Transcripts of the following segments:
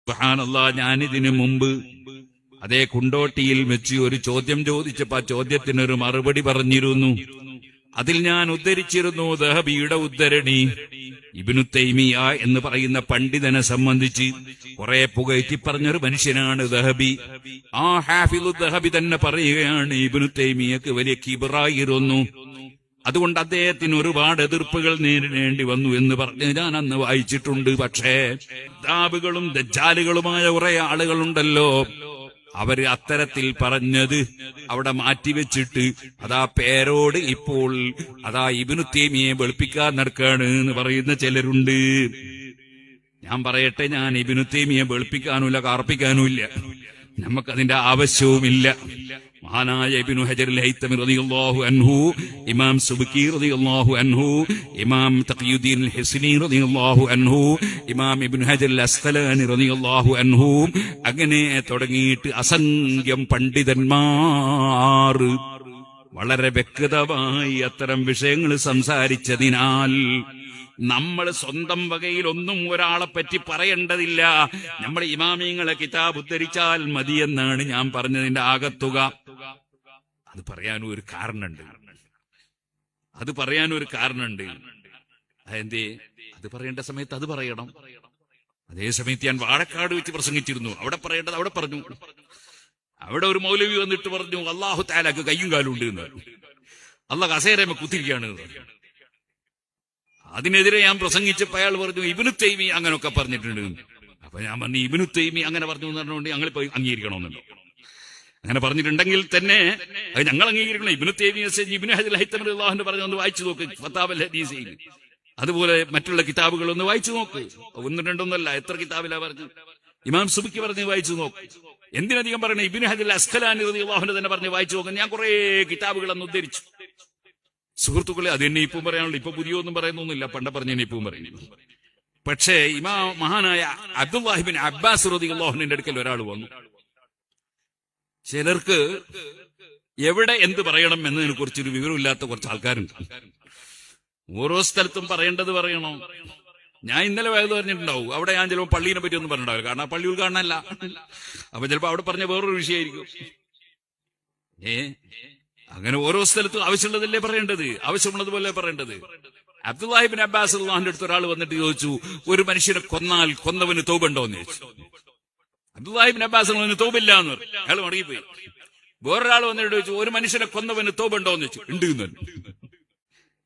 സുബ്ഹാനല്ലാഹ്, ഞാനിതിനു മുമ്പ് അതേ കുണ്ടോട്ടിയിൽ വെച്ച് ഒരു ചോദ്യം ചോദിച്ചപ്പോ ആ ചോദ്യത്തിനൊരു മറുപടി പറഞ്ഞിരുന്നു. അതിൽ ഞാൻ ഉദ്ധരിച്ചിരുന്നു ദഹബിയുടെ ഉദ്ധരണി. ഇബ്നു തൈമിയ എന്ന് പറയുന്ന പണ്ഡിതനെ സംബന്ധിച്ച് കുറെ പുകഴ്ത്തി പറഞ്ഞൊരു മനുഷ്യനാണ് ദഹബി. ആ ഹാഫിളു ദഹബി തന്നെ പറയുകയാണ്, ഇബ്നു തൈമിയക്ക് വലിയ കിബറായിരുന്നു. അതുകൊണ്ട് അദ്ദേഹത്തിന് ഒരുപാട് എതിർപ്പുകൾ നേരിടേണ്ടി വന്നു എന്ന് പറഞ്ഞ് ഞാൻ അന്ന് വായിച്ചിട്ടുണ്ട്. പക്ഷേ ദാബുകളും ദജ്ജാലുകളുമായ കുറെ ആളുകളുണ്ടല്ലോ, അവര് അത്തരത്തിൽ പറഞ്ഞത് അവിടെ മാറ്റിവെച്ചിട്ട് അതാ പേരോട് ഇപ്പോൾ അതാ ഇബ്നു തൈമിയെ വെളുപ്പിക്കാൻ നടക്കാണ് എന്ന് പറയുന്ന ചിലരുണ്ട്. ഞാൻ പറയട്ടെ, ഞാൻ ഇബ്നു തൈമിയെ വെളുപ്പിക്കാനുമില്ല കാർപ്പിക്കാനുമില്ല, നമുക്കതിന്റെ ആവശ്യവുമില്ല. മഹാനായ ഇബ്നു ഹജർ അൽ ഹൈതമി റളിയല്ലാഹു അൻഹു, ഇമാം സുബ്കി റളിയല്ലാഹു അൻഹു, ഇമാം തഖിയുദ്ദീൻ അൽ ഹിസ്നി റളിയല്ലാഹു അൻഹു, ഇമാം ഇബ്നു ഹജർ അൽ അസ്ഖലാനി റളിയല്ലാഹു അൻഹു, അങ്ങനെ തുടങ്ങിയിട്ട് അസംഖ്യം പണ്ഡിതന്മാർ വളരെ വ്യക്തമായി അത്തരം വിഷയങ്ങൾ സംസാരിച്ചതിനാൽ നമ്മൾ സ്വന്തം വകയിൽ ഒന്നും ഒരാളെ പറ്റി പറയേണ്ടതില്ല. നമ്മുടെ ഇമാമിങ്ങളെ കിതാബ് ഉദ്ധരിച്ചാൽ മതിയെന്നാണ് ഞാൻ പറഞ്ഞതിന്റെ ആകത്തുക. അത് പറയാനും ഒരു കാരണമുണ്ട്. അതെന്തേ? അത് പറയേണ്ട സമയത്ത് അത് പറയണം. അതേ സമയത്ത് ഞാൻ വാഴക്കാട് വെച്ച് പ്രസംഗിച്ചിരുന്നു. അവിടെ പറയേണ്ടത് അവിടെ പറഞ്ഞു. അവിടെ ഒരു മൗലവി വന്നിട്ട് പറഞ്ഞു, അല്ലാഹു തആലക്ക് കയ്യും കാലും ഉണ്ട് എന്ന്. അല്ലാഹ് കസേരമേ കുത്തിരിക്കുകയാണ്. അതിനെതിരെ ഞാൻ പ്രസംഗിച്ചപ്പോൾ അയാൾ പറഞ്ഞു, ഇബ്നു തൈമി അങ്ങനെയൊക്കെ പറഞ്ഞിട്ടുണ്ട്. അപ്പൊ ഞാൻ പറഞ്ഞു, ഇബ്നു തൈമി അങ്ങനെ പറഞ്ഞു എന്ന് പറഞ്ഞുകൊണ്ട് ഞങ്ങൾ പോയി അംഗീകരിക്കണമെന്നുണ്ടോ? അങ്ങനെ പറഞ്ഞിട്ടുണ്ടെങ്കിൽ തന്നെ അത് ഞങ്ങൾ അംഗീകരിക്കണം. ഇബ്നു തൈമി ഇബ്നു ഹജർ അൽ ഹൈതമി റളിയല്ലാഹു പറഞ്ഞു, ഒന്ന് വായിച്ചു നോക്ക് ഫതാവൽ ഹദീസ്. അതുപോലെ മറ്റുള്ള കിതാബുകൾ ഒന്ന് വായിച്ചു നോക്ക്. ഒന്നും രണ്ടൊന്നല്ല, എത്ര കിതാബിലാ പറഞ്ഞു. ഇമാം സുബ്കി പറഞ്ഞ് വായിച്ചു നോക്ക്. എന്തിനധികം പറയണേ, ഇബ്നു ഹജർ അൽ അസ്ഖലാനി റളിയല്ലാഹു അൻഹു തന്നെ പറഞ്ഞ് വായിച്ചു നോക്ക്. ഞാൻ കുറെ കിതാബുകൾ അന്ന് ഉദ്ധരിച്ചു. സുഹൃത്തുക്കളെ, അത് തന്നെ ഇപ്പം പറയാനുള്ളൂ. ഇപ്പൊ പുതിയൊന്നും പറയുന്നൊന്നുമില്ല, പണ്ട പറഞ്ഞ ഇപ്പം പറയുന്നു. പക്ഷേ മഹാനായ അബ്ദുല്ലാഹി ഇബ്നു അബ്ബാസ് റളിയല്ലാഹു അൻഹുവിന്റെ അടുക്കൽ ഒരാൾ വന്നു. ചിലർക്ക് എവിടെ എന്ത് പറയണം എന്നതിനെ കുറിച്ചൊരു വിവരമില്ലാത്ത കുറച്ച് ആൾക്കാരുണ്ട്. ഓരോ സ്ഥലത്തും പറയേണ്ടത് പറയണോ? ഞാൻ ഇന്നലെ വേഗം പറഞ്ഞിട്ടുണ്ടാവും, അവിടെ ഞാൻ ചിലപ്പോൾ പള്ളീനെ പറ്റി ഒന്നും പറഞ്ഞിട്ടുണ്ടാവില്ല, കാരണം ആ പള്ളി ഉദ്ഘാടനമല്ല. അപ്പൊ ചിലപ്പോ അവിടെ പറഞ്ഞ വേറൊരു വിഷയമായിരിക്കും. അങ്ങനെ ഓരോ സ്ഥലത്തും ആവശ്യമുള്ളതല്ലേ പറയേണ്ടത്, ആവശ്യമുള്ളതുപോലെ പറയേണ്ടത്. അബ്ദുല്ലാഹി ഇബ്നു അബ്ബാസ് റളിയല്ലാഹുവിന്റെ അടുത്ത് ഒരാൾ വന്നിട്ട് ചോദിച്ചു, ഒരു മനുഷ്യനെ കൊന്നാൽ കൊന്നവന് തൗബുണ്ടോ എന്ന് ചോദിച്ചു. അബ്ദുല്ലാഹി ഇബ്നു അബ്ബാസ് റളിയല്ലാഹു തൗബില്ല എന്ന് പറഞ്ഞു. അയാൾ മടങ്ങിപ്പോയി. വേറൊരാൾ വന്നിട്ട് ചോദിച്ചു, ഒരു മനുഷ്യനെ കൊന്നവന് തൗബുണ്ടോ എന്ന് ചോദിച്ചു. ഉണ്ട് എന്ന് പറഞ്ഞു.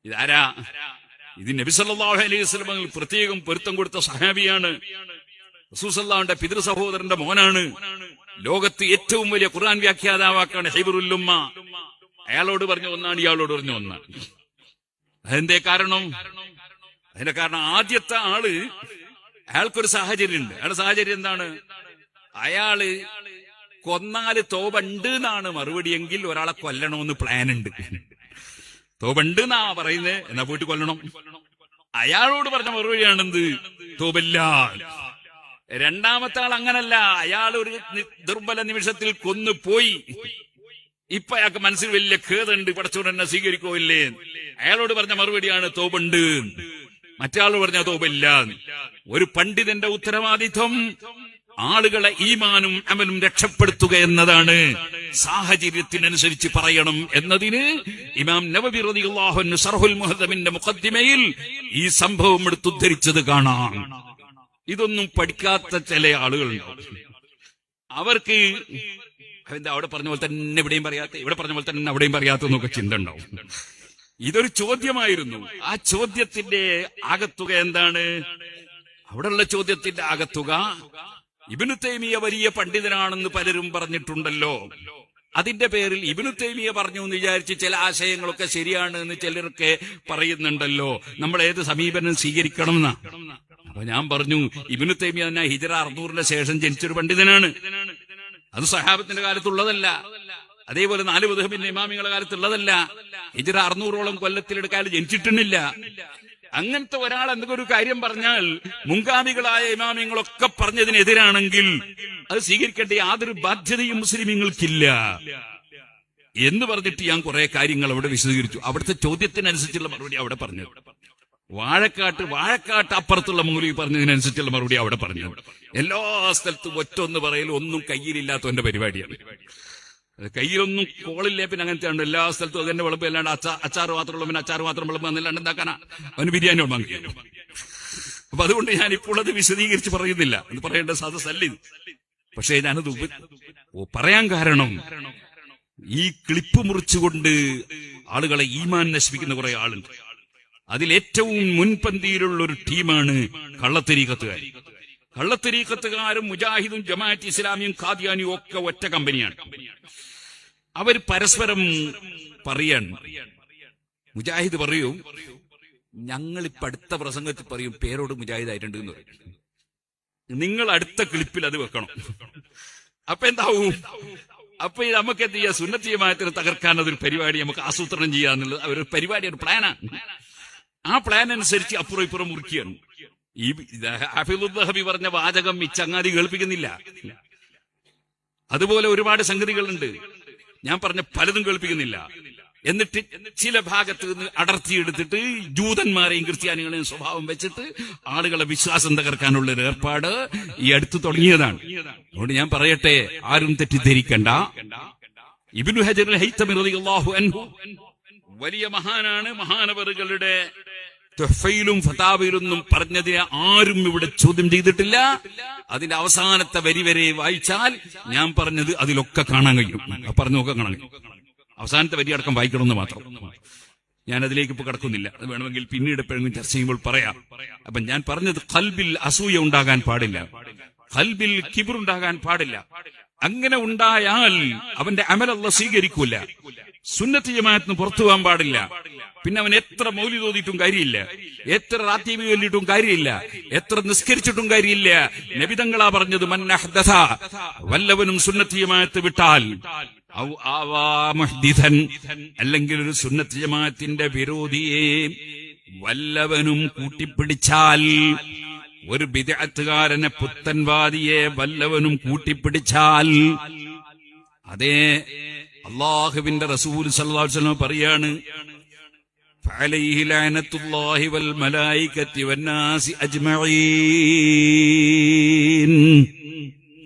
ഇതാരാ? ഇത് നബി സല്ലല്ലാഹു അലൈഹി വസല്ലം പ്രത്യേകം പൊരുത്തം കൊടുത്ത സഹാബിയാണ്. റസൂൽ സല്ലല്ലാഹുവിന്റെ പിതൃ സഹോദരന്റെ മോനാണ്. ലോകത്ത് ഏറ്റവും വലിയ ഖുർആൻ വ്യാഖ്യാതാവാക്കാണ് ഹിബ്റുൽ ഉമ്മ. അയാളോട് പറഞ്ഞു ഒന്നാണ്, ഇയാളോട് പറഞ്ഞു ഒന്നാണ്. അതെന്തേ കാരണം? അതിന്റെ കാരണം ആദ്യത്തെ ആള്, അയാൾക്കൊരു സാഹചര്യം ഉണ്ട്. അയാളുടെ സാഹചര്യം എന്താണ്? അയാള് കൊന്നാല് തോബണ്ട് എന്നാണ് മറുപടിയെങ്കിൽ ഒരാളെ കൊല്ലണമെന്ന് പ്ലാൻ ഉണ്ട്. തോബണ്ട് എന്നാ പറയുന്നത്, എന്നാ പോയിട്ട് കൊല്ലണം. അയാളോട് പറഞ്ഞ മറുപടിയാണെന്ത്? തോബില്ല. രണ്ടാമത്തെ ആൾ അങ്ങനല്ല, അയാൾ ഒരു ദുർബല നിമിഷത്തിൽ കൊന്നു പോയി. ഇപ്പൊ അയാൾക്ക് മനസ്സിൽ വലിയ ഖേദുണ്ട്, പടച്ചോൻ എന്നെ സ്വീകരിക്കോ ഇല്ലേ. അയാളോട് പറഞ്ഞ മറുപടിയാണ് തോബുണ്ട്. മറ്റാളോട് പറഞ്ഞ തോബില്ല. ഒരു പണ്ഡിതന്റെ ഉത്തരവാദിത്വം ആളുകളെ ഈമാനും അമലും രക്ഷപ്പെടുത്തുക എന്നതാണ്. സാഹചര്യത്തിനനുസരിച്ച് പറയണം എന്നതിന് ഇമാം നവവി റളിയല്ലാഹു അൻഹു ശർഹുൽ മുഹദ്ദമിന്റെ മുഖദ്ദിമയിൽ ഈ സംഭവം എടുത്തുദ്ധരിച്ചത് കാണാം. ഇതൊന്നും പഠിക്കാത്ത ചില ആളുകളുണ്ടാവും. അവർക്ക് അവിടെ പറഞ്ഞ പോലെ തന്നെ ഇവിടെയും പറയാത്ത, ഇവിടെ പറഞ്ഞ പോലെ തന്നെ അവിടെയും പറയാത്തെന്നൊക്കെ ചിന്ത ഉണ്ടാവും. ഇതൊരു ചോദ്യമായിരുന്നു. ആ ചോദ്യത്തിന്റെ ആകത്തുക എന്താണ്? അവിടെയുള്ള ചോദ്യത്തിന്റെ ആകത്തുക, ഇബ്നു തൈമിയ വലിയ പണ്ഡിതനാണെന്ന് പലരും പറഞ്ഞിട്ടുണ്ടല്ലോ. അതിന്റെ പേരിൽ ഇബ്നു തൈമിയ പറഞ്ഞു എന്ന് വിചാരിച്ച് ചില ആശയങ്ങളൊക്കെ ശരിയാണ് എന്ന് ചിലരൊക്കെ പറയുന്നുണ്ടല്ലോ. നമ്മൾ ഏത് സമീപനം സ്വീകരിക്കണം എന്നാ? അപ്പൊ ഞാൻ പറഞ്ഞു, ഇബ്നു തൈമിയ തന്നെ ഹിജ്റ 600 ശേഷം ജനിച്ചൊരു പണ്ഡിതനാണ്. അത് സഹാബത്തിന്റെ കാലത്തുള്ളതല്ല. അതേപോലെ 4 മദ്ഹബിന്റെ ഇമാമിങ്ങളുടെ കാലത്തുള്ളതല്ല. ഹിജ്റ 600ഓളം കൊല്ലത്തിലെടുക്കാൻ ജനിച്ചിട്ടുന്നില്ല. അങ്ങനത്തെ ഒരാൾ എന്തെങ്കിലും ഒരു കാര്യം പറഞ്ഞാൽ മുൻഗാമികളായ ഇമാമിങ്ങളൊക്കെ പറഞ്ഞതിനെതിരാണെങ്കിൽ അത് സ്വീകരിക്കേണ്ട യാതൊരു ബാധ്യതയും മുസ്ലിമീങ്ങൾക്കില്ല എന്ന് പറഞ്ഞിട്ട് ഞാൻ കുറെ കാര്യങ്ങൾ അവിടെ വിശദീകരിച്ചു. അവിടുത്തെ ചോദ്യത്തിനനുസരിച്ചുള്ള മറുപടി അവിടെ പറഞ്ഞു. വാഴക്കാട്ട് അപ്പുറത്തുള്ള മൗലവി പറഞ്ഞതിനനുസരിച്ചുള്ള മറുപടി അവിടെ പറഞ്ഞു. എല്ലാ സ്ഥലത്തും ഒറ്റൊന്ന് പറയലും ഒന്നും കയ്യിലില്ലാത്തവന്റെ പരിപാടിയാണ്. കയ്യിലൊന്നും കോളില്ലേ പിന്നെ അങ്ങനത്തെ ഉണ്ട്. എല്ലാ സ്ഥലത്തും അതിന്റെ വിളമ്പ് അല്ലാണ്ട് അച്ചാറ് മാത്രമുള്ള പിന്നെ അച്ചാറ് മാത്രം വിളമ്പ് എന്നല്ലാണ്ട് എന്താക്കാനാ അവന് ബിരിയാണി വാങ്ങി. അപ്പൊ അതുകൊണ്ട് ഞാൻ ഇപ്പോൾ അത് വിശദീകരിച്ച് പറയുന്നില്ല, അത് പറയേണ്ട സദസ്സല്ല ഇത്. പക്ഷേ ഞാനത് പറയാൻ കാരണം ഈ ക്ലിപ്പ് മുറിച്ചുകൊണ്ട് ആളുകളെ ഈമാൻ നശിപ്പിക്കുന്ന കുറെ ആളുണ്ട്. അതിലേറ്റവും മുൻപന്തിയിലുള്ള ഒരു ടീമാണ് കള്ളത്തരീക്കത്തുകാരും മുജാഹിദും ജമാഅത്ത് ഇസ്ലാമിയും ഖാദിയാനിയും ഒക്കെ ഒറ്റ കമ്പനിയാണ്. അവർ പരസ്പരം പറയാണ്. മുജാഹിദ് പറയും, ഞങ്ങളിപ്പോ അടുത്ത പ്രസംഗത്തിൽ പറയും പേരോട് മുജാഹിദ് ആയിട്ടുണ്ട് എന്ന് പറയും. നിങ്ങൾ അടുത്ത ക്ലിപ്പിൽ അത് വെക്കണം. അപ്പൊ എന്താവും? അപ്പൊ നമുക്ക് എന്ത് ചെയ്യാം? സുന്നത്ത് ജമാഅത്തിനെ തകർക്കാൻ അതൊരു പരിപാടി നമുക്ക് ആസൂത്രണം ചെയ്യാന്നുള്ളത് അവരൊരു പരിപാടി, ഒരു പ്ലാനാണ്. ആ പ്ലാൻ അനുസരിച്ച് അപ്പുറം ഇപ്പുറം മുറിക്കുകയാണ്. ഈ ഹഫീദുദ്ദഹബി പറഞ്ഞ വാചകം ഈ ചങ്ങാതി കേൾപ്പിക്കുന്നില്ല. അതുപോലെ ഒരുപാട് സംഗതികളുണ്ട്, ഞാൻ പറഞ്ഞ പലതും കേൾപ്പിക്കുന്നില്ല. എന്നിട്ട് ചില ഭാഗത്ത് നിന്ന് അടർത്തിയെടുത്തിട്ട് ജൂതന്മാരെയും ക്രിസ്ത്യാനികളെയും സ്വഭാവം വെച്ചിട്ട് ആളുകളെ വിശ്വാസം തകർക്കാനുള്ള ഒരു ഏർപ്പാട് ഈ അടുത്ത് തുടങ്ങിയതാണ്. അതുകൊണ്ട് ഞാൻ പറയട്ടെ, ആരും തെറ്റിദ്ധരിക്കണ്ട. ഇബ്നു ഹജർ അൽ ഹൈതമി റളിയല്ലാഹു അൻഹു വലിയ മഹാനാണ്. മഹാനവറുകളുടെ തുഹ്ഫയിലും ഫതാവയിലൊന്നും പറഞ്ഞതിനെ ആരും ഇവിടെ ചോദ്യം ചെയ്തിട്ടില്ല. അതിന്റെ അവസാനത്തെ വരി വരെ വായിച്ചാൽ ഞാൻ പറഞ്ഞത് അതിലൊക്കെ കാണാൻ കഴിയും. പറഞ്ഞൊക്കെ കാണാൻ കഴിയും. അവസാനത്തെ വരി അടക്കം വായിക്കണമെന്ന് മാത്രം. ഞാൻ അതിലേക്ക് ഇപ്പൊ കടക്കുന്നില്ല, അത് വേണമെങ്കിൽ പിന്നീട് എപ്പോഴെങ്കിലും ചർച്ച ചെയ്യുമ്പോൾ പറയാം. അപ്പൊ ഞാൻ പറഞ്ഞത് ഖൽബിൽ അസൂയ ഉണ്ടാകാൻ പാടില്ല, ഖൽബിൽ കിബ്ർ ഉണ്ടാകാൻ പാടില്ല. അങ്ങനെ ഉണ്ടായാൽ അവന്റെ അമൽ അല്ലാഹ് സ്വീകരിക്കൂല. സുന്നത്ത് ജമാഅത്തിന് പുറത്തു പോകാൻ പാടില്ല. പിന്നെ അവൻ എത്ര മൗലിദ് ഓതിയിട്ടും കാര്യമില്ല, എത്ര റാത്തീബ് ചൊല്ലിയിട്ടും കാര്യമില്ല, എത്ര നിസ്കരിച്ചിട്ടും കാര്യമില്ല. നബി തങ്ങളാ പറഞ്ഞത്, മൻ അഹ്ദസ, വല്ലവനും സുന്നത്ത് ജമാഅത്ത് വിട്ടാൽ, ഔ ആവാ മുഹ്ദിസൻ, അല്ലെങ്കിൽ ഒരു സുന്നത്ത് ജമാഅത്തിന്റെ വിരോധിയെ വല്ലവനും കൂട്ടിപ്പിടിച്ചാൽ, ഒരു ബിദ്അത്തുകാരനെ പുത്തൻവാദിയെ വല്ലവനും കൂട്ടിപ്പിടിച്ചാൽ, അതേ അല്ലാഹുവിന്റെ റസൂൽ സല്ലല്ലാഹു അലൈഹി വസല്ലം പറയാണ്, ഫഅലൈഹി ലഅനത്തുല്ലാഹി വൽ മലായികത്തി വന്നാസി അജ്മഈൻ.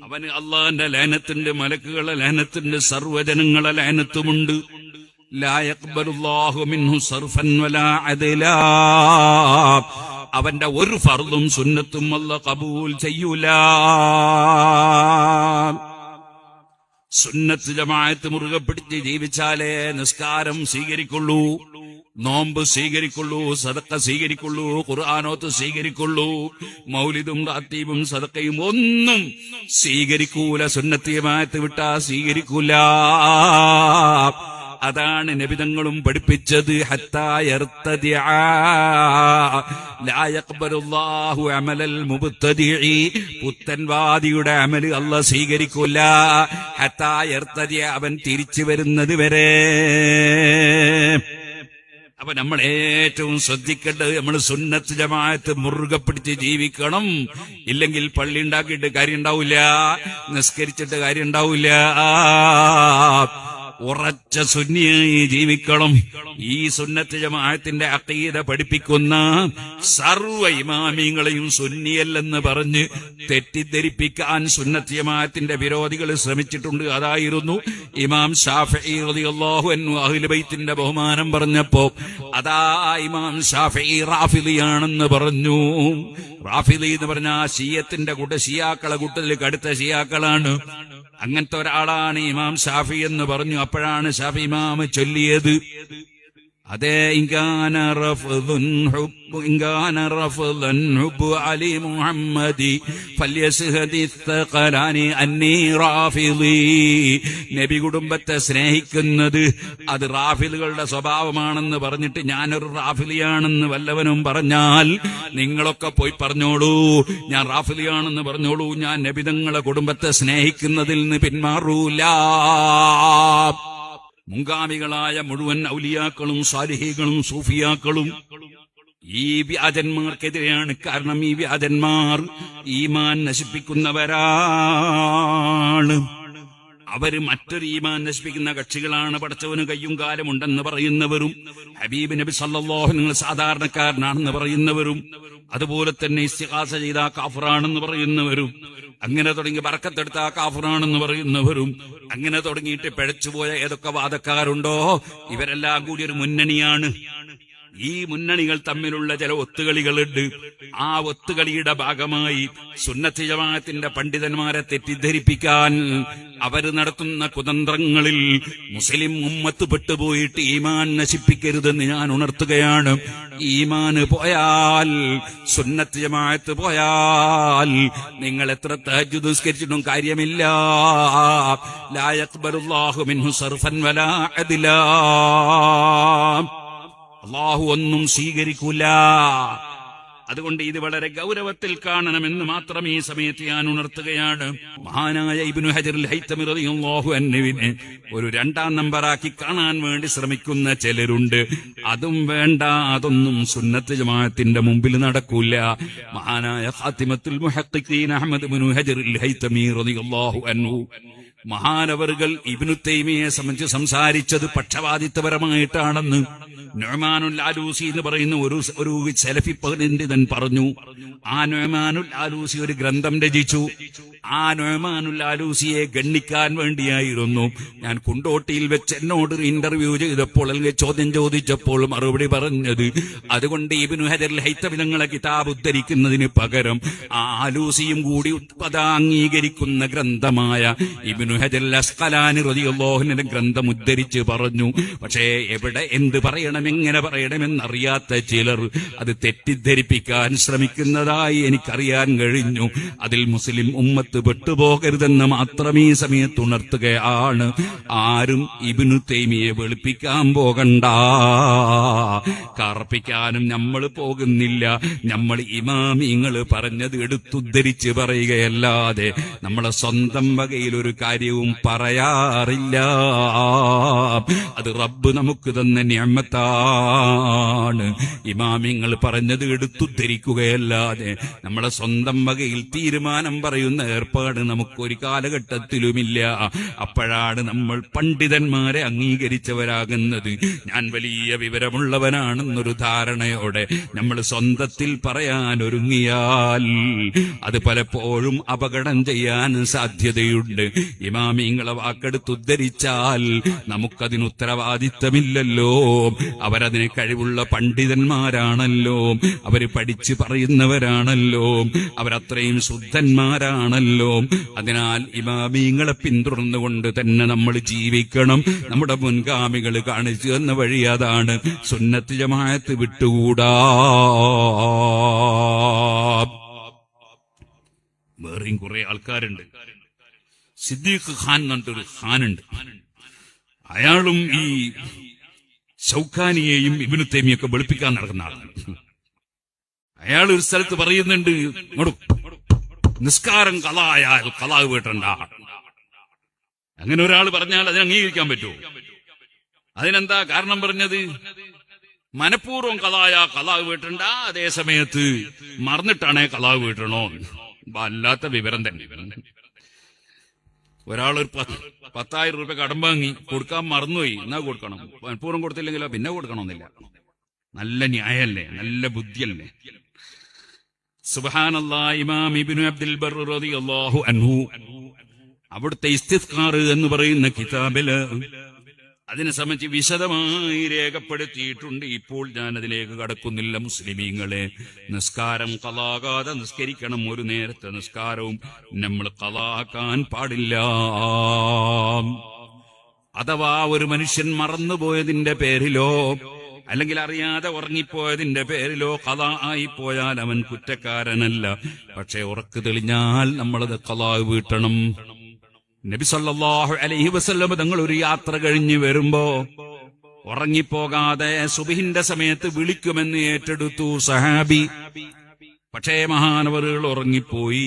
അവന് അള്ളാന്റെ ലഅനത്തുണ്ട്, മലക്കുകളെ ലഅനത്തുണ്ട്, സർവ്വജനങ്ങളെ ലഅനത്തുമുണ്ട്. ലാ യഖ്ബലുല്ലാഹു മിൻഹു സർഫൻ വലാ അദലാ. അവന്റെ ഒരു ഫർളും സുന്നത്തും അല്ലാഹ് ഖബൂൽ ചെയ്യൂല. സുന്നത്ത് ജമാഅത്ത് മുറുകെ പിടിച്ച് ജീവിച്ചാലേ നിസ്കാരം സ്വീകരിക്കുള്ളൂ, നോമ്പ് സ്വീകരിക്കുള്ളൂ, സദക്ക സ്വീകരിക്കുള്ളൂ, ഖുർആനോത്ത് സ്വീകരിക്കുള്ളൂ. മൗലിദും റാത്തീബും സദക്കയും ഒന്നും സ്വീകരിക്കൂല. സുന്നത്ത് ജമാഅത്ത് വിട്ടാ സ്വീകരിക്കൂല. അതാണ് നബിതങ്ങളും പഠിപ്പിച്ചത്. ഹത്താ യർതദിഅ ലാ യഖ്ബലുല്ലാഹു അമലൽ മുബ്തദിഇ. പുത്തൻവാദിയുടെ അമല് അല്ലാഹ് സ്വീകരിക്കൂല. ഹത്താ യർതദിഅ, അവൻ തിരിച്ചു വരുന്നത് വരെ. അപ്പൊ നമ്മൾ ഏറ്റവും ശ്രദ്ധിക്കേണ്ടത്, നമ്മൾ സുന്നത്ത് ജമാഅത്ത് മുറുകെ പിടിച്ച് ജീവിക്കണം. ഇല്ലെങ്കിൽ പള്ളി ഉണ്ടാക്കിയിട്ട് കാര്യം ഉണ്ടാവില്ല, നിസ്കരിച്ചിട്ട് കാര്യം ഉണ്ടാവില്ല. ഉറച്ച സുന്നിയായി ജീവിക്കണം. ഈ സുന്നത്ത് ജമാഅത്തിന്റെ അഖീദ പഠിപ്പിക്കുന്ന സർവ്വ ഇമാമിങ്ങളെയും സുന്നിയല്ലെന്ന് പറഞ്ഞ് തെറ്റിദ്ധരിപ്പിക്കാൻ സുന്നത്ത് ജമാഅത്തിന്റെ വിരോധികൾ ശ്രമിച്ചിട്ടുണ്ട്. അതായിരുന്നു ഇമാം ശാഫിഈ റളിയല്ലാഹു അൻഹു അഹ്ലു ബൈത്തിന്റെ ബഹുമാനം പറഞ്ഞപ്പോ, അതാ ഇമാം ശാഫിഈ റാഫിളിയാണെന്ന് പറഞ്ഞു. റാഫിളി എന്ന് പറഞ്ഞാൽ ഷിയത്തിന്റെ ഷിയാക്കളെ കൂട്ടത്തിൽ കടുത്ത ഷിയാക്കളാണ്. അങ്ങനത്തെ ഒരാളാണ് ഇമാം ഷാഫി എന്ന് പറഞ്ഞു. അപ്പോഴാണ് ഷാഫി ഇമാം ചൊല്ലിയത്, അതേ ഇൻകാന റഫ്ദുൻ ഹുബ്ബു അലി മുഹമ്മദി ഫല്യസ്ഹദി ത്ഖലാനി അന്നി റാഫിളി. നബി കുടുംബത്തെ സ്നേഹിക്കുന്നത് അത് റാഫിലുകളുടെ സ്വഭാവമാണെന്ന് പറഞ്ഞിട്ട് ഞാനൊരു റാഫിലിയാണെന്ന് വല്ലവനും പറഞ്ഞാൽ നിങ്ങളൊക്കെ പോയി പറഞ്ഞോളൂ, ഞാൻ റാഫിലിയാണെന്ന് പറഞ്ഞോളൂ, ഞാൻ നബിതങ്ങളെ കുടുംബത്തെ സ്നേഹിക്കുന്നതിൽ നിന്ന് പിന്മാറൂല. മുൻഗാമികളായ മുഴുവൻ ഔലിയാക്കളും സാലിഹീകളും സൂഫിയാക്കളും ഈ വ്യാജന്മാർക്കെതിരെയാണ്. കാരണം ഈ വ്യാജന്മാർ ഈമാൻ നശിപ്പിക്കുന്നവരാണ്. അവര് മറ്റൊരു ഈമാൻ നശിപ്പിക്കുന്ന കക്ഷികളാണ്. പടച്ചവന് കയ്യും കാലമുണ്ടെന്ന് പറയുന്നവരും, ഹബീബ് നബി സല്ലല്ലാഹു നിങ്ങൾ സാധാരണക്കാരനാണെന്ന് പറയുന്നവരും, അതുപോലെ തന്നെ ഇസ്തിഗാസ ചെയ്ത കാഫിറാണെന്ന് പറയുന്നവരും, അങ്ങനെ തുടങ്ങി ബർക്കത്തെടുത്ത കാഫിറാണെന്ന് പറയുന്നവരും, അങ്ങനെ തുടങ്ങിയിട്ട് പിഴച്ചുപോയ ഏതൊക്കെ വാദക്കാരുണ്ടോ ഇവരെല്ലാം കൂടി ഒരു മുന്നണിയാണ്. ഈ മുന്നണികൾ തമ്മിലുള്ള ചില ഒത്തുകളികളുണ്ട്. ആ ഒത്തുകളിയുടെ ഭാഗമായി സുന്നത്ത് ജമാഅത്തിന്റെ പണ്ഡിതന്മാരെ തെറ്റിദ്ധരിപ്പിക്കാൻ അവര് നടത്തുന്ന കുതന്ത്രങ്ങളിൽ മുസ്ലിം ഉമ്മത്ത് പെട്ടുപോയിട്ട് ഈമാൻ നശിപ്പിക്കരുതെന്ന് ഞാൻ ഉണർത്തുകയാണ്. ഈമാന് പോയാൽ, സുന്നത്ത് ജമാഅത്ത് പോയാൽ നിങ്ങൾ എത്ര തഹജ്ജുദ് നിസ്കരിച്ചിട്ടും കാര്യമില്ല. ലാ യഖ്ബലുല്ലാഹു മിൻഹു സർഫൻ വലാ അദ്ലാ. അല്ലാഹു ഒന്നും സ്വീകരിക്കൂല. അതുകൊണ്ട് ഇത് വളരെ ഗൗരവത്തിൽ കാണണമെന്ന് മാത്രം ഈ സമയത്ത് ഞാൻ ഉണർത്തുകയാണ്. മഹാനായ ഇബ്നു ഹജറുൽ ഹൈതമി റളിയല്ലാഹു അൻഹുവിനെ ഒരു 2ാം നമ്പറാക്കി കാണാൻ വേണ്ടി ശ്രമിക്കുന്ന ചിലരുണ്ട്. അതും വേണ്ട, അതൊന്നും സുന്നത്ത് ജമാഅത്തിന്റെ മുമ്പിൽ നടക്കൂല. മഹാനായ ഖാതിമത്തുൽ മുഹഖ്ഖിഖീൻ അഹ്മദ് ഇബ്നു ഹജറുൽ ഹൈതമി റളിയല്ലാഹു അൻഹു മഹാനവറുകൾ ഇബ്നു തൈമിയെ സംബന്ധിച്ച് സംസാരിച്ചത് പക്ഷപാതിത്വപരമായിട്ടാണെന്ന് നുഅ്മാനുൽ ആലൂസി എന്ന് പറയുന്ന ഒരു സലഫി പണ്ഡിതൻ പറഞ്ഞു. ആ നുഅ്മാനുൽ ആലൂസി ഒരു ഗ്രന്ഥം രചിച്ചു. ആ നുഅ്മാനുൽ ആലൂസിയെ ഗണ്ണിക്കാൻ വേണ്ടിയായിരുന്നു ഞാൻ കുണ്ടോട്ടിയിൽ വെച്ച് എന്നോട് ഒരു ഇന്റർവ്യൂ ചെയ്തപ്പോൾ, അല്ലെങ്കിൽ ചോദ്യം ചോദിച്ചപ്പോൾ മറുപടി പറഞ്ഞത്. അതുകൊണ്ട് ഇബ്നു ഹജറുൽ ഹൈതമി തങ്ങളെ കിതാബ് ഉദ്ധരിക്കുന്നതിന് പകരം ആ ആലൂസിയും കൂടി അംഗീകരിക്കുന്ന ഗ്രന്ഥമായ ഇബ്നു ഹജറുൽ അസ്ഖലാനി റളിയല്ലാഹു അൻഹുവിന്റെ ഗ്രന്ഥം ഉദ്ധരിച്ച് പറഞ്ഞു. പക്ഷേ എവിടെ എന്ത് പറയണം, എങ്ങനെ പറയണമെന്നറിയാത്ത ചിലർ അത് തെറ്റിദ്ധരിപ്പിക്കാൻ ശ്രമിക്കുന്നതായി എനിക്കറിയാൻ കഴിഞ്ഞു. അതിൽ മുസ്ലിം ഉമ്മത്ത് പെട്ടുപോകരുതെന്ന് മാത്രം ഈ സമയത്ത് ഉണർത്തുകയാണ്. ആരും ഇബ്നു തൈമിയെ വെളുപ്പിക്കാൻ പോകണ്ട, കറപ്പിക്കാനും നമ്മൾ പോകുന്നില്ല. നമ്മൾ ഇമാമിങ്ങൾ പറഞ്ഞത് എടുത്തുദ്ധരിച്ച് പറയുകയല്ലാതെ നമ്മളെ സ്വന്തം വകയിൽ ഒരു കാര്യവും പറയാറില്ല. അത് റബ്ബ് നമുക്ക് തന്ന നിഅമത്താണ്. ഇമാമിങ്ങൾ പറഞ്ഞത് എടുത്തുദ്ധരിക്കുകയല്ലാതെ നമ്മളെ സ്വന്തം വകയിൽ തീരുമാനം പറയുന്ന ഏർപ്പാട് നമുക്കൊരു കാലഘട്ടത്തിലുമില്ല. അപ്പോഴാണ് നമ്മൾ പണ്ഡിതന്മാരെ അംഗീകരിച്ചവരാകുന്നത്. ഞാൻ വലിയ വിവരമുള്ളവനാണെന്നൊരു ധാരണയോടെ നമ്മൾ സ്വന്തത്തിൽ പറയാൻ ഒരുങ്ങിയാൽ അത് പലപ്പോഴും അപകടം ചെയ്യാൻ സാധ്യതയുണ്ട്. ഇമാമിങ്ങളെ വാക്കെടുത്തുദ്ധരിച്ചാൽ നമുക്കതിന് ഉത്തരവാദിത്തമില്ലല്ലോ. അവരതിന് കഴിവുള്ള പണ്ഡിതന്മാരാണല്ലോ, അവര് പഠിച്ചു പറയുന്നവരാണല്ലോ, അവരത്രയും ശുദ്ധന്മാരാണല്ലോ. അതിനാൽ ഇമാമിങ്ങളെ പിന്തുടർന്നുകൊണ്ട് തന്നെ നമ്മൾ ജീവിക്കണം. നമ്മുടെ മുൻഗാമികൾ കാണിച്ചു തന്ന വഴി അതാണ്. സുന്നത്ത് ജമാഅത്ത് വിട്ടുകൂടാ. വേറെയും കുറെ ആൾക്കാരുണ്ട്. സിദ്ദീഖ് ഖാൻ എന്നിട്ടൊരു ഖാനുണ്ട്. അയാളും ഈ ഷൗക്കാനിയെയും ഇബ്നു തൈമിയൊക്കെ വെളുപ്പിക്കാൻ നടക്കുന്ന ആളാണ്. അയാൾ ഒരു സ്ഥലത്ത് പറയുന്നുണ്ട്, നിസ്കാരം കളായാൽ കളാവ് വീട്ടണ്ട. അങ്ങനെ ഒരാൾ പറഞ്ഞാൽ അതിനെ അംഗീകരിക്കാൻ പറ്റുമോ? അതിനെന്താ കാരണം പറഞ്ഞത്? മനഃപൂർവ്വം കളാവ് വീട്ടണ്ട, അതേ സമയത്ത് മറന്നിട്ടാണേ കളാവ് വീട്ടണോ? വല്ലാത്ത വിവരം തന്നെ. ഒരാളൊരു 10,000 രൂപ കടം വാങ്ങി കൊടുക്കാൻ മറന്നുപോയി, എന്നാ കൊടുക്കണം. മനഃപൂർവ്വം കൊടുത്തില്ലെങ്കിലോ പിന്നെ കൊടുക്കണമെന്നില്ല. നല്ല ന്യായല്ലേ, നല്ല ബുദ്ധിയല്ലേ? സുബ്ഹാനല്ലാഹ്. ഇമാം ഇബ്നു അബ്ദുൽ ബർ റളിയല്ലാഹു അൻഹു അവിടുത്തെ ഇസ്തിസ്ഖാർ എന്ന് പറയുന്ന കിതാബില് അതിനെ സംബന്ധിച്ച് വിശദമായി രേഖപ്പെടുത്തിയിട്ടുണ്ട്. ഇപ്പോൾ ഞാൻ അതിലേക്ക് കടക്കുന്നില്ല. മുസ്ലിമീങ്ങളെ, നിസ്കാരം ഖളാകാതെ നിസ്കരിക്കണം. ഒരു നേരത്തെ നിസ്കാരവും നമ്മൾ ഖളാക്കാൻ പാടില്ല. അഥവാ ഒരു മനുഷ്യൻ മറന്നുപോയതിന്റെ പേരിലോ അല്ലെങ്കിൽ അറിയാതെ ഉറങ്ങിപ്പോയതിന്റെ പേരിലോ ഖളാ ആയിപ്പോയാൽ അവൻ കുറ്റക്കാരനല്ല. പക്ഷെ ഉറക്ക് തെളിഞ്ഞാൽ നമ്മളത് ഖളാ വീട്ടണം. നബി സല്ലല്ലാഹു അലൈഹി വസല്ലം തങ്ങൾ ഒരു യാത്ര കഴിഞ്ഞ് വരുമ്പോ ഉറങ്ങിപ്പോകാതെ സുബ്ഹിന്റെ സമയത്ത് വിളിക്കുമെന്ന് ഏറ്റെടുത്തു സഹാബി. പക്ഷേ മഹാനവറുകൾ ഉറങ്ങിപ്പോയി.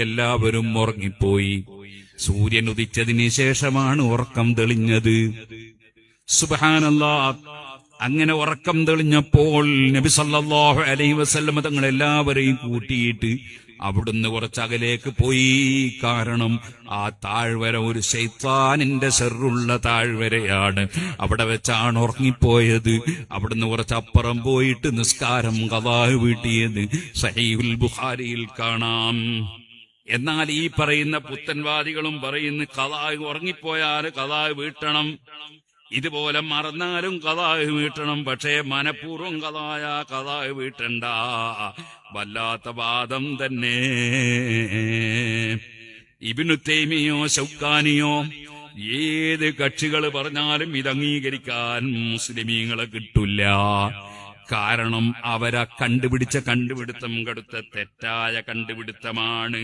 എല്ലാവരും ഉറങ്ങിപ്പോയി. സൂര്യൻ ഉദിച്ചതിന് ശേഷമാണ് ഉറക്കം തെളിഞ്ഞത്. സുബ്ഹാനല്ലാഹ്. അങ്ങനെ ഉറക്കം തെളിഞ്ഞപ്പോൾ നബി സല്ലല്ലാഹു അലൈഹി വസല്ലം തങ്ങൾ എല്ലാവരെയും കൂട്ടിയിട്ട് അവിടുന്ന് കുറച്ചകലേക്ക് പോയി. കാരണം ആ താഴ്വര ഒരു ശൈത്താനിന്റെ ശർറുള്ള താഴ്വരയാണ്. അവിടെ വെച്ചാണ് ഉറങ്ങിപ്പോയത്. അവിടുന്ന് കുറച്ചപ്പുറം പോയിട്ട് നിസ്കാരം ഖളാ വീട്ടിയത് സഹീഹുൽ ബുഖാരിയിൽ കാണാം. എന്നാൽ ഈ പറയുന്ന പുത്തൻവാദികളും പറയുന്നു ഖളാ ഉറങ്ങിപ്പോയാൽ ഖളാ വീട്ടണം, ഇതുപോലെ മറന്നാലും ഖളാ വീട്ടണം. പക്ഷേ മനഃപൂർവ്വം ഖളാ വീട്ടണ്ട. വല്ലാത്ത വാദം തന്നെ. ഇബ്നു തൈമിയോ ശൗക്കാനിയോ ഏത് കക്ഷികൾ പറഞ്ഞാലും ഇത് അംഗീകരിക്കാൻ മുസ്ലിമീങ്ങളെ കിട്ടില്ല. കാരണം അവരെ കണ്ടുപിടിച്ച കണ്ടുപിടുത്തം കടുത്ത തെറ്റായ കണ്ടുപിടുത്തമാണ്.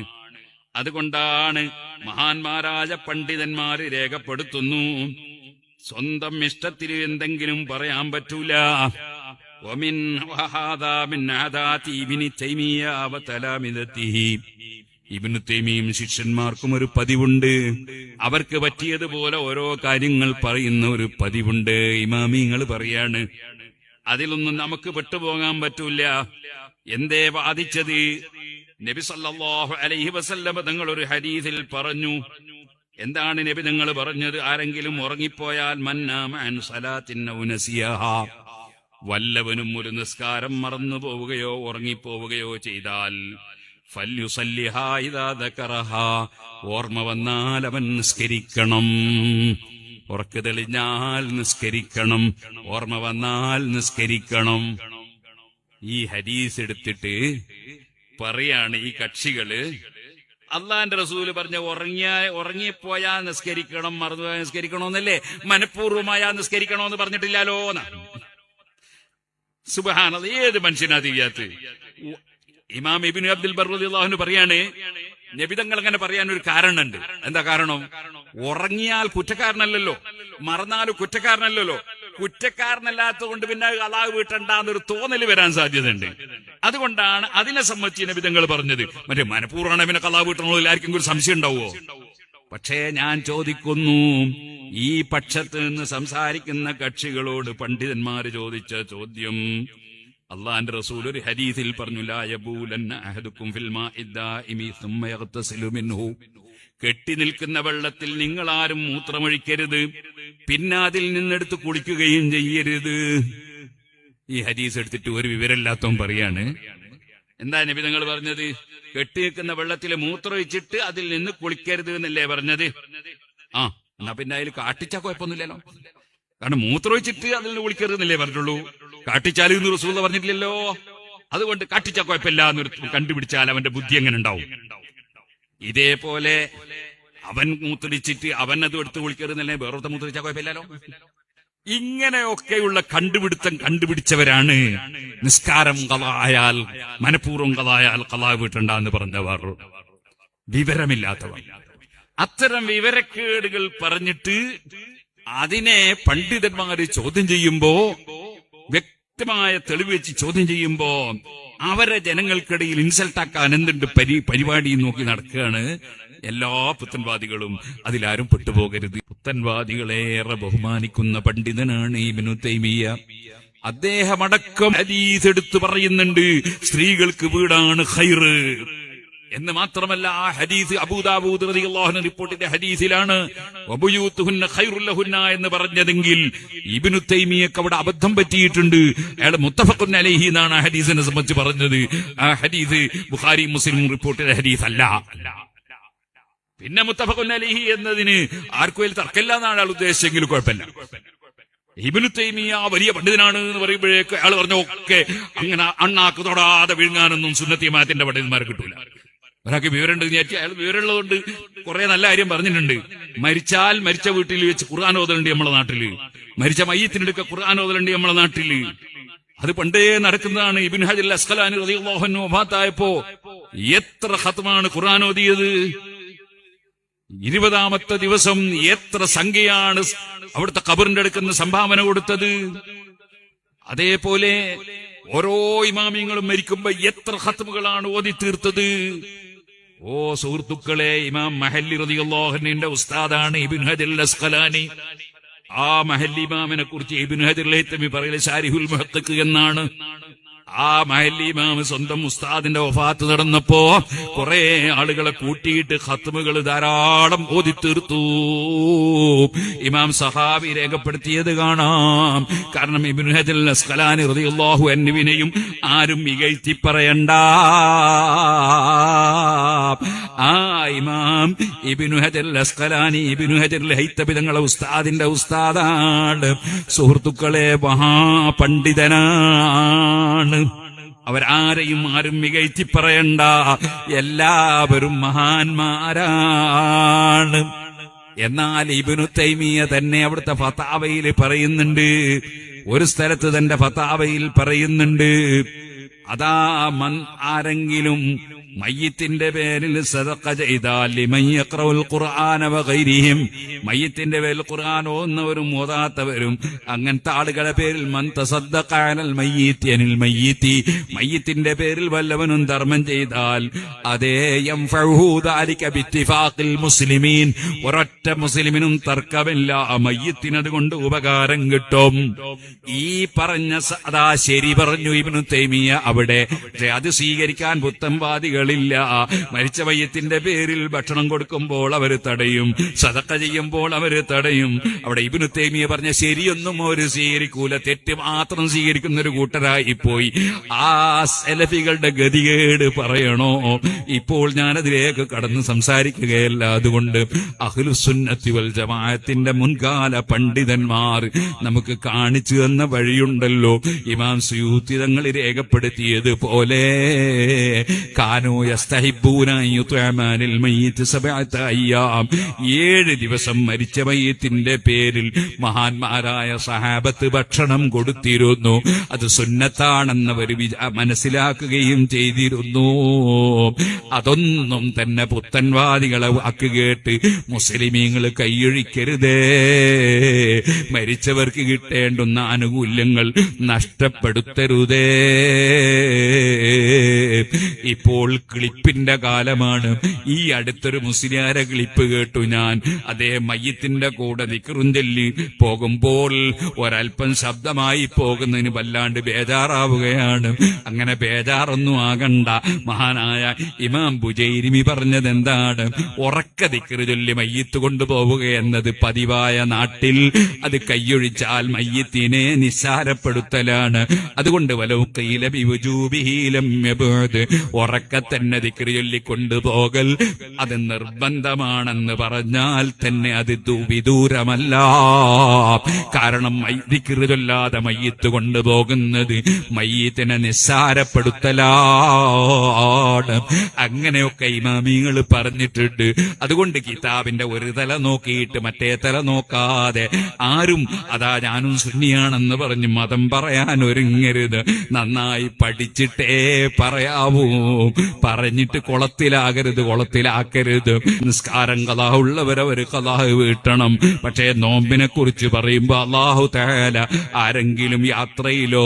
അതുകൊണ്ടാണ് മഹാന്മാരായ പണ്ഡിതന്മാര് രേഖപ്പെടുത്തുന്നു, സ്വന്തം ഇഷ്ടത്തിൽ എന്തെങ്കിലും പറയാൻ പറ്റൂല. ഇബ്നു തൈമിയും ശിഷ്യന്മാർക്കും ഒരു പതിവുണ്ട്. അവർക്ക് പറ്റിയതുപോലെ ഓരോ കാര്യങ്ങൾ പറയുന്ന ഒരു പതിവുണ്ട്. ഇമാമിങ്ങൾ പറയാണ്, അതിലൊന്നും നമുക്ക് പെട്ടുപോകാൻ പറ്റൂല. എന്തേ വാദിച്ചത്? നബി സല്ലല്ലാഹു അലൈഹി വസല്ലം തങ്ങൾ ഒരു ഹദീസിൽ പറഞ്ഞു. എന്താണ് നബി തങ്ങൾ പറഞ്ഞത്? ആരെങ്കിലും ഉറങ്ങിപ്പോയാൽ മന്നാമ അൻ സലാത്തിൻ ഔ നസിയഹാ, വല്ലവനും ഒരു നിസ്കാരം മറന്നു പോവുകയോ ഉറങ്ങിപ്പോവുകയോ ചെയ്താൽ ഫല്യുസല്ലിഹാ ഇദാ ദകറഹാ, ഓർമ്മ വന്നാൽ അവൻ നിസ്കരിക്കണം. ഉറക്ക് തെളിഞ്ഞാൽ നിസ്കരിക്കണം, ഓർമ്മ വന്നാൽ നിസ്കരിക്കണം. ഈ ഹദീസ് എടുത്തിട്ട് പറയാണ് ഈ കക്ഷികള്, അള്ളാന്റെ റസൂല് പറഞ്ഞ ഉറങ്ങിപ്പോയാ നിസ്കരിക്കണം, മറന്നുപോയാൽ നിസ്കരിക്കണോന്നല്ലേ, മനഃപൂർവ്വമായാ നിസ്കരിക്കണോന്ന് പറഞ്ഞിട്ടില്ലാലോ. സുബ്ഹാനല്ലാഹ്, ഏത് മനുഷ്യനാ തിരിയാത്ത്? ഇമാം ഇബ്നു അബ്ദുൽ ബർ റളിയല്ലാഹു അൻഹു പറയാണ്, നബിതങ്ങൾ അങ്ങനെ പറയാൻ ഒരു കാരണമുണ്ട്. എന്താ കാരണം? ഉറങ്ങിയാൽ കുറ്റക്കാരനല്ലല്ലോ, മറന്നാലും കുറ്റക്കാരനല്ലല്ലോ. കുറ്റക്കാരനല്ലാത്തതുകൊണ്ട് പിന്നെ ഖളാ വീട്ടണ്ടെന്നൊരു തോന്നല് വരാൻ സാധ്യതയുണ്ട്. അതുകൊണ്ടാണ് അതിനെ സംബന്ധിച്ച് നബിതങ്ങൾ പറഞ്ഞത്. മറ്റേ മനഃപൂർവ്വമാണ് പിന്നെ ഖളാ വീട്ടണോ, ആർക്കും ഒരു സംശയം ഉണ്ടാവുമോ? പക്ഷേ ഞാൻ ചോദിക്കുന്നു, ഈ പക്ഷത്ത് നിന്ന് സംസാരിക്കുന്ന കക്ഷികളോട് പണ്ഡിതന്മാര് ചോദിച്ച ചോദ്യം, അള്ളാന്റെ റസൂൽ ഒരു ഹദീസിൽ പറഞ്ഞു, ലാ യബൂലന്ന അഹദുക്കും ഫിൽ മാഇ ദാഇമി സുമ്മ യഗ്തസിലു മിൻഹു, കെട്ടി നിൽക്കുന്ന വെള്ളത്തിൽ നിങ്ങൾ ആരും മൂത്രമൊഴിക്കരുത്, പിന്നെ അതിൽ നിന്നെടുത്ത് കുളിക്കുകയും ചെയ്യരുത്. ഈ ഹദീസ് എടുത്തിട്ട് ഒരു വിവരമില്ലാത്തവൻ പറയാണ്, എന്താ നബി തങ്ങൾ പറഞ്ഞത്? കെട്ടി നിൽക്കുന്ന വെള്ളത്തിൽ മൂത്രമൊഴിച്ചിട്ട് അതിൽ നിന്ന് കുളിക്കരുത് എന്നല്ലേ പറഞ്ഞത്? ആ, എന്നാ പിന്നെ അതിൽ കാട്ടിച്ച കുഴപ്പമൊന്നുമില്ലല്ലോ. കാരണം മൂത്രമൊഴിച്ചിട്ട് അതിൽ നിന്ന് കുളിക്കരുത് എന്നല്ലേ പറഞ്ഞിട്ടുള്ളൂ. കാട്ടിച്ചാലും ഇന്ന് റസൂൽ പറഞ്ഞിട്ടില്ലല്ലോ. അതുകൊണ്ട് കാട്ടിച്ച കുഴപ്പമില്ല എന്നൊരു കണ്ടുപിടിച്ചാൽ അവന്റെ ബുദ്ധി എങ്ങനെ ഉണ്ടാവും? ഇതേപോലെ അവൻ മൂത്രിച്ചിട്ട് അവൻ അത് എടുത്ത് കുളിക്കരുന്നല്ലേ, വേറൊരുത്ത മൂത്രിച്ചാൽ കുഴപ്പമില്ലല്ലോ. ഇങ്ങനെയൊക്കെയുള്ള കണ്ടുപിടിച്ചവരാണ് നിസ്കാരം ഖളായാൽ, മനഃപൂർവ്വം ഖളായാൽ ഖളാ വീട്ടണ്ടെന്ന് പറഞ്ഞവർ. വിവരമില്ലാത്തവർ അത്തരം വിവരക്കേടുകൾ പറഞ്ഞിട്ട് അതിനെ പണ്ഡിതന്മാര് ചോദ്യം ചെയ്യുമ്പോ, വ്യക്തമായ തെളിവ് വെച്ച് ചോദ്യം ചെയ്യുമ്പോ, അവരെ ജനങ്ങൾക്കിടയിൽ ഇൻസൾട്ടാക്കാൻ എന്തുണ്ട് പരിപാടി നോക്കി നടക്കുകയാണ് എല്ലാ പുത്തൻവാദികളും. അതിലാരും പെട്ടുപോകരുത്. പുത്തൻവാദികളേറെ ബഹുമാനിക്കുന്ന പണ്ഡിതനാണ് ഇബ്നു തൈമിയ്യ. അദ്ദേഹമടക്കം ഹദീസ് എടുത്തു പറയുന്നുണ്ട്, സ്ത്രീകൾക്ക് വീടാണ് ഖൈറ് എന്ന്. മാത്രമല്ല, ആ ഹദീസ് അബൂദാവൂദ് റളിയല്ലാഹു അൻഹു റിപ്പോർട്ടിന്റെ ഹദീസിലാണ് വബുയൂതുഹുന്ന ഖൈറുൽ ലഹുന്ന എന്ന് പറഞ്ഞതെങ്കിൽ ഇബ്നു തൈമിയ്യക്ക് അവിടെ അബദ്ധം പറ്റിയിട്ടുണ്ട്. അയാൾ മുത്തഫഖുൻ അലൈഹി എന്നാണ് ആ ഹദീസിനെ സംബന്ധിച്ച് പറഞ്ഞത്. ആ ഹദീസ് ബുഖാരി മുസ്ലിം റിപ്പോർട്ടിന്റെ ഹദീസ് അല്ല. പിന്നെ മുത്തഫഖുൻ അലൈഹി എന്നതിന് ആർക്കും വലിയ തർക്കമില്ല എന്നാണ് അയാൾ ഉദ്ദേശിച്ചെങ്കിൽ കുഴപ്പമില്ല. ഇബ്നു തൈമിയ്യ വലിയ പണ്ഡിതനാണ് എന്ന് പറയുമ്പോഴേക്ക് അയാൾ പറഞ്ഞു, ഒക്കെ അങ്ങനെ അണ്ണാക്ക് തൊടാതെ വിഴുങ്ങാനൊന്നും സുന്നത്തി ജമാഅത്തിന്റെ പണ്ഡിതന്മാർ കിട്ടൂല. ഒരാൾക്ക് വിവരമുണ്ട് വിചാരിച്ചു, അയാൾ വിവരമുള്ളതുകൊണ്ട് കുറെ നല്ല കാര്യം പറഞ്ഞിട്ടുണ്ട്. മരിച്ചാൽ മരിച്ച വീട്ടിൽ വെച്ച് ഖുർആൻ ഓതലുണ്ട് നമ്മളെ നാട്ടില്, മരിച്ച മയ്യത്തിനെടുക്ക ഖുർആൻ ഓതലുണ്ട് നമ്മളെ നാട്ടില്. അത് പണ്ടേ നടക്കുന്നതാണ്. ഇബ്നു ഹജർ അസ്ഖലാനി റളിയല്ലാഹു അൻഹു വഫാത്തായപ്പോ എത്ര ഖത്മാണ് ഖുർആൻ ഓതിയത്? 20ാമത്തെ ദിവസം എത്ര സംഖ്യയാണ് അവിടുത്തെ ഖബറിന്റെ അടുക്കുന്ന സംഭാവന കൊടുത്തത്? അതേപോലെ ഓരോ ഇമാമിങ്ങളും മരിക്കുമ്പോ എത്ര ഖത്മുകളാണ് ഓതി തീർത്തത്? ഓ സുഹൃത്തുക്കളെ, ഇമാം മഹല്ലി റളിയല്ലാഹു അൻഹുവിന്റെ ഉസ്താദാണ് ഇബ്നു ഹജർ അസ്ഖലാനി. ആ മഹല്ലി ഇമാമിനെ കുറിച്ച് ഇബ്നു ഹജർ ഹൈതമി പറയല് ശാരിഹുൽ മുഹഖഖ് എന്നാണ്. ആ മഹല്ലി ഇമാം സ്വന്തം ഉസ്താദിന്റെ വഫാത്ത് നടന്നപ്പോ കുറെ ആളുകളെ കൂട്ടിയിട്ട് ഖത്മുകൾ ധാരാളം ഓതി തീർത്തു. ഇമാം സഹാബി രേഖപ്പെടുത്തിയത് കാണാം. കാരണം ഇബ്നു ഹജർ അസ്ഖലാനി റളിയല്ലാഹു അൻഹുവിനെയും ആരും ഇകഴ്ത്തി പറയണ്ട. ആ ഇമാം ഇബ്നു ഹജർ അസ്ഖലാനി ഇബ്നു ഹജർ ഹൈതമി തങ്ങളെ ഉസ്താദിന്റെ ഉസ്താദാണ്. സുഹൃത്തുക്കളെ, മഹാപണ്ഡിതനാണ്. അവരാരെയും ആരും മികഴ്ത്തി പറയണ്ട. എല്ലാവരും മഹാന്മാരാണ്. എന്നാൽ ഇബ്നു തൈമിയ തന്നെ അവിടുത്തെ ഫതാവയിൽ പറയുന്നുണ്ട്, ഒരു സ്ഥലത്ത് തന്റെ ഫതാവയിൽ പറയുന്നുണ്ട്, അതാ ആരെങ്കിലും മയ്യിത്തിന്റെ പേരിൽ സദഖ ചെയ്താൽ ലിമൻ യഖറഉൽ ഖുർആന വഗൈരിഹിം, മയ്യിത്തിന്റെ പേരിൽ ഖുർആൻ ഓതുന്നവരും ഓതാത്തവരും അങ്ങനത്തെ ആളുകളുടെ പേരിൽ മൻ തസദ്ദഖ അലൽ മയ്യിത്തി അനിൽ മയ്യിത്തി, മയ്യിത്തിന്റെ പേരിൽ വല്ലവനും ധർമ്മം ചെയ്താൽ അതേ യൻഫഉഹു ദാലിക ബിത്തിഫാഖിൽ മുസ്ലിമീൻ, ഒരൊറ്റ മുസ്ലിമിനും തർക്കമില്ല, മയ്യിത്തിന് അതുകൊണ്ട് ഉപകാരം കിട്ടും. ഈ പറഞ്ഞ അതാ ശരി പറഞ്ഞു ഇബ്നു തൈമിയ അവിടെ. അത് സ്വീകരിക്കാൻ പുത്തൻവാദികൾ മരിച്ച മയ്യത്തിന്റെ പേരിൽ ഭക്ഷണം കൊടുക്കുമ്പോൾ അവര് തടയും, സദഖ ചെയ്യുമ്പോൾ അവര് തടയും. അവിടെ ഇബ്നു തൈമിയ പറഞ്ഞ ശരിയൊന്നും അവര് സ്വീകരിക്കൂല, തെറ്റ് മാത്രം സ്വീകരിക്കുന്ന ഒരു കൂട്ടരായി പോയി. ആ സലഫികളുടെ ഗതികേട് പറയണോ? ഇപ്പോൾ ഞാനതിലേക്ക് കടന്ന് സംസാരിക്കുകയല്ല. അതുകൊണ്ട് അഹ്ലുസുന്നത്തി വൽ ജമാഅത്തിന്റെ മുൻകാല പണ്ഡിതന്മാർ നമുക്ക് കാണിച്ചു തന്ന വഴിയുണ്ടല്ലോ. ഇമാം സുയൂത്തി തങ്ങൾ രേഖപ്പെടുത്തിയതുപോലെ കാനോ യസ്തഹിബ്ബൂന യുത്അമാനിൽ മയ്യിത്ത് 7 അയ്യാം, 7 ദിവസം മരിച്ച മയ്യിത്തിന്റെ പേരിൽ മഹാന്മാരായ സഹാബത്ത് ഭക്ഷണം കൊടുത്തിരുന്നു. അത് സുന്നത്താണെന്നവർ മനസ്സിലാക്കുകയും ചെയ്തിരുന്നു. അതൊന്നും തന്നെ പുത്തൻവാദികളെ വാക്ക് കേട്ട് മുസ്ലിമീങ്ങൾ കൈയൊഴിക്കരുതേ. മരിച്ചവർക്ക് കിട്ടേണ്ടുന്ന ആനുകൂല്യങ്ങൾ നഷ്ടപ്പെടുത്തരുതേ. ഇപ്പോൾ ക്ലിപ്പിന്റെ കാലമാണ്. ഈ അടുത്തൊരു മുസ്ലിയാരെ ക്ലിപ്പ് കേട്ടു ഞാൻ. അദ്ദേഹം മയ്യിത്തിന്റെ കൂടെ ദിക്റും ചൊല്ലി പോകുമ്പോൾ ഒരൽപ്പം ശബ്ദമായി പോകുന്നതിന് വല്ലാണ്ട് ബേജാറാവുകയാണ്. അങ്ങനെ ബേജാറൊന്നും ആകണ്ട. മഹാനായ ഇമാം ബുജൈരിമി പറഞ്ഞത് എന്താണ്? ഉറക്ക ദിക്റ് ചൊല്ലി മയ്യിത്ത് കൊണ്ടുപോവുക എന്നത് പതിവായ നാട്ടിൽ അത് കൈയൊഴിച്ചാൽ മയ്യിത്തിനെ നിസ്സാരപ്പെടുത്തലാണ്. അതുകൊണ്ട് വലൗ ഖീല ബിവുജൂബിഹി ലം യബുദ്, ഉറക്ക തന്നെ ദിക്റ് ചൊല്ലി കൊണ്ടുപോകൽ അത് നിർബന്ധമാണെന്ന് പറഞ്ഞാൽ തന്നെ അത് വിദൂരമല്ല. കാരണം ദിക്റ് ചൊല്ലാതെ മയ്യിത്ത് കൊണ്ടുപോകുന്നത് മയ്യിത്തിനെ നിസ്സാരപ്പെടുത്തലാണ്. അങ്ങനെയൊക്കെ ഇമാമികൾ പറഞ്ഞിട്ടുണ്ട്. അതുകൊണ്ട് കിതാബിന്റെ ഒരു തല നോക്കിയിട്ട് മറ്റേ തല നോക്കാതെ ആരും അതാ ഞാനും സുന്നിയാണെന്ന് പറഞ്ഞ് മതം പറയാൻ ഒരുങ്ങരുത്. നന്നായി പഠിച്ചിട്ടേ പറയാവൂ. പറഞ്ഞിട്ട് കുളത്തിലാക്കരുത്. നിസ്കാരം ഖളാ ഉള്ളവരവര് ഖളാ വീട്ടണം. പക്ഷേ നോമ്പിനെ കുറിച്ച് പറയുമ്പോ അല്ലാഹു തആല ആരെങ്കിലും യാത്രയിലോ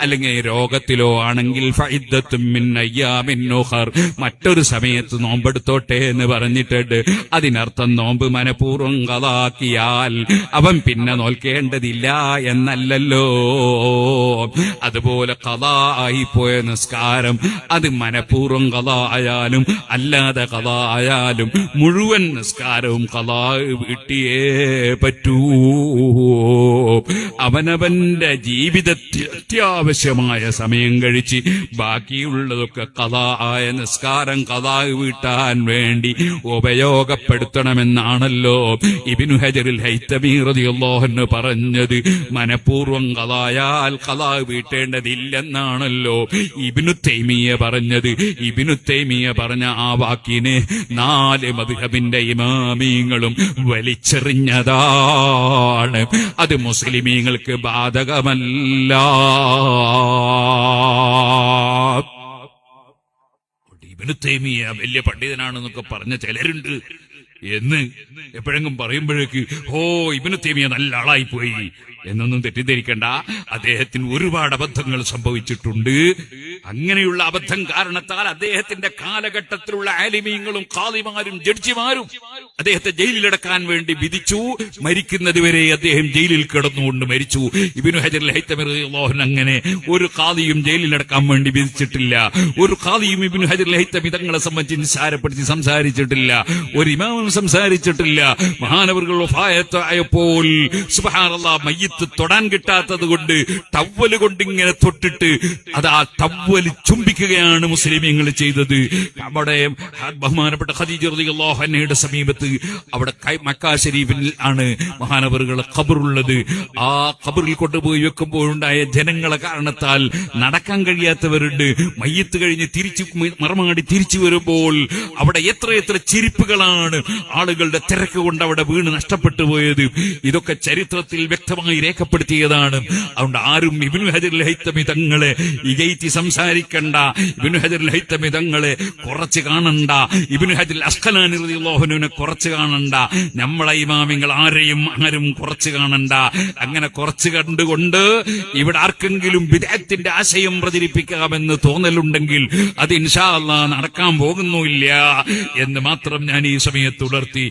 അല്ലെങ്കിൽ രോഗത്തിലോ ആണെങ്കിൽ ഫഇദ്ദത്തും മിൻ അയ്യാമിൻ ഉഖർ, മറ്റൊരു സമയത്ത് നോമ്പെടുത്തോട്ടെ എന്ന് പറഞ്ഞിട്ടുണ്ട്. അതിനർത്ഥം നോമ്പ് മനഃപൂർവ്വം ഖളാക്കിയാൽ അവൻ പിന്നെ നോൽക്കേണ്ടതില്ല എന്നല്ലല്ലോ. അതുപോലെ ഖളാ ആയിപ്പോയ നിസ്കാരം അത് മനഃപൂർവ്വം ഖളാ ആയാലും അല്ലാതെ ഖളാ ആയാലും മുഴുവൻ നിസ്കാരവും ഖളാ വീട്ടിയേ പറ്റൂ. അവനവന്റെ ജീവിതത്തിൽ അത്യാവശ്യമായ സമയം കഴിച്ച് ബാക്കിയുള്ളതൊക്കെ ഖളാ ആയ നിസ്കാരം ഖളാ വീട്ടാൻ വേണ്ടി ഉപയോഗപ്പെടുത്തണമെന്നാണല്ലോ ഇബ്നു ഹജറുൽ ഹൈതമി റളിയല്ലാഹു അൻഹു പറഞ്ഞത്. മനഃപൂർവ്വം ഖളായാൽ ഖളാ വീട്ടേണ്ടതില്ലെന്നാണല്ലോ ഇബ്നു തൈമിയ പറഞ്ഞത്. ഇബ്നു തൈമിയ പറഞ്ഞ ആ വാക്കിനെ 4 മദ്ഹബിന്റെ ഇമാമിങ്ങളും വലിച്ചെറിഞ്ഞതാണ്. അത് മുസ്ലിമീങ്ങൾക്ക് ബാധകമല്ല. ഇബ്നു തൈമിയ വലിയ പണ്ഡിതനാണെന്നൊക്കെ പറഞ്ഞ ചിലരുണ്ട് എന്ന് എപ്പോഴെങ്കിലും പറയുമ്പോഴേക്ക് ഇബ്നു തൈമിയ നല്ല ആളായിപ്പോയി എന്നൊന്നും തെറ്റിദ്ധരിക്കണ്ട. അദ്ദേഹത്തിന് ഒരുപാട് അബദ്ധങ്ങൾ സംഭവിച്ചിട്ടുണ്ട്. അങ്ങനെയുള്ള അബദ്ധം കാരണത്താൽ അദ്ദേഹത്തിന്റെ കാലഘട്ടത്തിലുള്ള ആലിമീങ്ങളും ഖാദിമാരും ജഡ്ജിമാരും അദ്ദേഹത്തെ ജയിലിലടക്കാൻ വേണ്ടി വിധിച്ചു. മരിക്കുന്നതുവരെ അദ്ദേഹം ജയിലിൽ കിടന്നുകൊണ്ട് മരിച്ചു. ഇബ്നു ഹജർ അൽ ഹൈതമി റളിയല്ലാഹു അൻഹു അങ്ങനെ ഒരു ഖാദിയും ജയിലിലടക്കാൻ വേണ്ടി വിധിച്ചിട്ടില്ല. ഒരു ഖാദിയും ഇബ്നു ഹജർ അൽ ഹൈതമി തങ്ങളെ സംബന്ധിച്ച് നിസ്സാരപ്പെടുത്തി സംസാരിച്ചിട്ടില്ല. ഒരു ഇമാമും സംസാരിച്ചിട്ടില്ല. മഹാനവറുകൾ വഫാത്തായപ്പോൾ സുബ്ഹാനല്ലാഹ് മയ്യിത്ത് തൊടാൻ കിട്ടാത്തത് കൊണ്ട് ടവ്വല് കൊണ്ട് ഇങ്ങനെ തൊട്ടിട്ട് അത് ആ ടവ്വല് ചുംബിക്കുകയാണ് മുസ്ലിമീങ്ങൾ ചെയ്തത്. അവിടെ ബഹുമാനപ്പെട്ട ഖദീജ റളിയല്ലാഹു അൻഹയുടെ സമീപത്ത് അവിടെ മക്ക ശരീഫിൽ ആണ് മഹാനവറുകൾ ഖബറുള്ളത്. ആ ഖബറിൽ കൊണ്ടുപോയി വെക്കുമ്പോഴുണ്ടായ ജനങ്ങളെ കാരണത്താൽ നടക്കാൻ കഴിയാത്തവരുണ്ട്. മയ്യത്ത് കഴിഞ്ഞ് മറമാടി തിരിച്ചു വരുമ്പോൾ അവിടെ എത്രയെത്ര ചിരിപ്പുകളാണ് ആളുകളുടെ തിരക്ക് കൊണ്ട് അവിടെ വീണ് നഷ്ടപ്പെട്ടു പോയത്. ഇതൊക്കെ ചരിത്രത്തിൽ വ്യക്തമായി രേഖപ്പെടുത്തിയതാണ്. അതുകൊണ്ട് ആരും ഇബ്നു ഹജർ അൽ ഹൈതമി തങ്ങളെ ഇകയറ്റി സംസാരിക്കണ്ട, ഇബ്നു ഹജർ അൽ ഹൈതമി തങ്ങളെ കുറച്ച് കാണണ്ട, ഇബ്നു ഹജർ അസ്ഖലാനി റളിയല്ലാഹു അൻഹുവിനെ കുറച്ച് കാണണ്ട. നമ്മളെ ഇമാമിങ്ങൾ ആരും കുറച്ച് കാണണ്ട. അങ്ങനെ കുറച്ച് കണ്ടുകൊണ്ട് ഇവിടെ ആർക്കെങ്കിലും ബിദ്അത്തിന്റെ ആശയം പ്രചരിപ്പിക്കാമെന്ന് തോന്നലുണ്ടെങ്കിൽ അത് ഇൻഷാ അല്ലാഹ് നടക്കാൻ പോകുന്നില്ല എന്ന് മാത്രം ഞാൻ ഈ സമയത്ത് ഉണർത്തി.